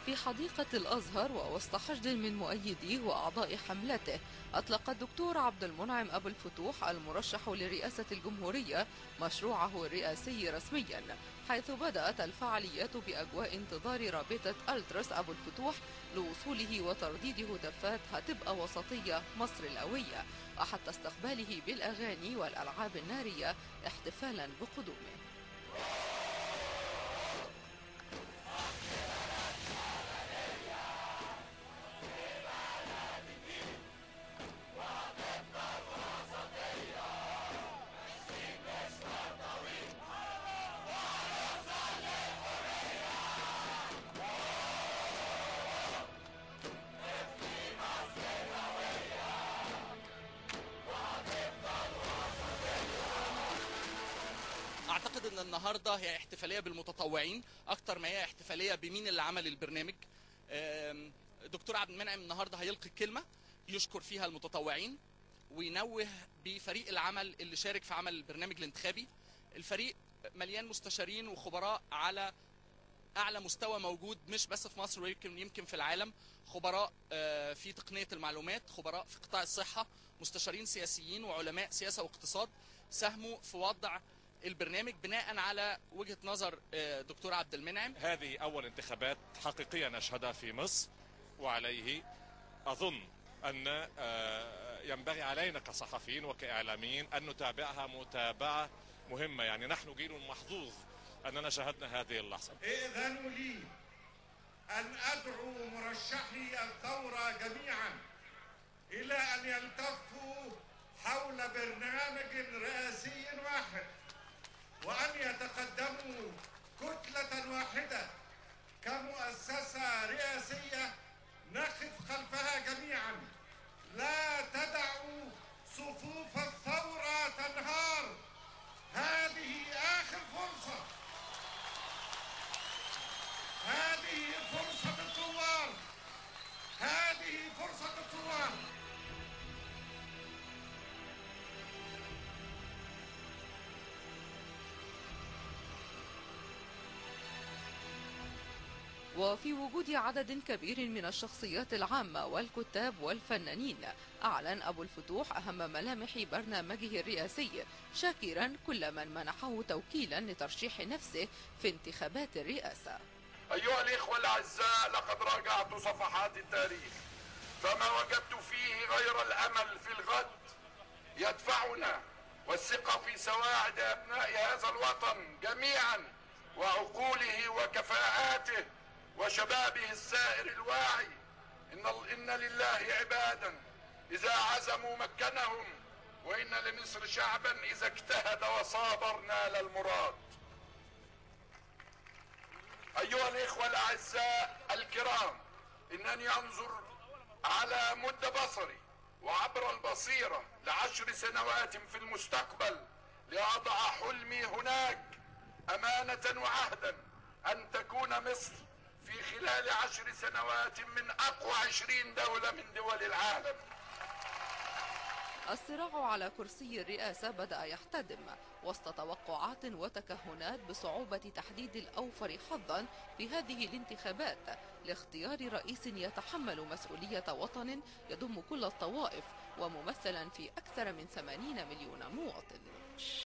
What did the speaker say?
في حديقة الأزهر ووسط حشد من مؤيديه وأعضاء حملته، أطلق الدكتور عبد المنعم أبو الفتوح المرشح لرئاسة الجمهورية مشروعه الرئاسي رسميا، حيث بدأت الفعاليات بأجواء انتظار رابطة ألتراس أبو الفتوح لوصوله وترديد هتافات هتبقى وسطية مصر القوية، وحتى استقباله بالأغاني والألعاب النارية احتفالا بقدومه. اعتقد ان النهارده هي احتفاليه بالمتطوعين اكتر ما هي احتفاليه بمين اللي عمل البرنامج. دكتور عبد المنعم النهارده هيلقي كلمه يشكر فيها المتطوعين وينوه بفريق العمل اللي شارك في عمل البرنامج الانتخابي. الفريق مليان مستشارين وخبراء على اعلى مستوى موجود مش بس في مصر ويمكن في العالم، خبراء في تقنيه المعلومات، خبراء في قطاع الصحه، مستشارين سياسيين وعلماء سياسه واقتصاد ساهموا في وضع البرنامج بناء على وجهة نظر دكتور عبد المنعم. هذه أول انتخابات حقيقية نشهدها في مصر، وعليه أظن أن ينبغي علينا كصحفيين وكإعلاميين أن نتابعها متابعة مهمة. يعني نحن جيل محظوظ أننا شاهدنا هذه اللحظة. ائذنوا لي أن أدعو مرشحي الثورة جميعا إلى أن يلتفوا حول برنامج رئاسي واحد، وأن يتقدموا كتلة واحدة كمؤسسة رئاسية نقف خلفها جميعا. لا تدعوا صفوف الثورة تنهار، هذه آخر فرصة، هذه فرصة الثوار، هذه فرصة الثوار. وفي وجود عدد كبير من الشخصيات العامة والكتاب والفنانين، أعلن أبو الفتوح أهم ملامح برنامجه الرئاسي، شاكرا كل من منحه توكيلا لترشيح نفسه في انتخابات الرئاسة. أيها الإخوة الأعزاء، لقد راجعت صفحات التاريخ فما وجدت فيه غير الأمل في الغد يدفعنا والثقة في سواعد أبناء هذا الوطن جميعا وعقوله وكفاءاته وشبابه السائر الواعي. إن لله عبادا إذا عزموا مكنهم، وإن لمصر شعبا إذا اجتهد وصابر نال المراد. أيها الإخوة الأعزاء الكرام، إنني أنظر على مد بصري وعبر البصيرة ل10 سنوات في المستقبل لأضع حلمي هناك أمانة وعهدا أن تكون مصر في خلال 10 سنوات من أقوى 20 دولة من دول العالم. الصراع على كرسي الرئاسة بدأ يحتدم وسط توقعات وتكهنات بصعوبة تحديد الأوفر حظا في هذه الانتخابات لاختيار رئيس يتحمل مسؤولية وطن يضم كل الطوائف وممثلا في أكثر من 80 مليون مواطن.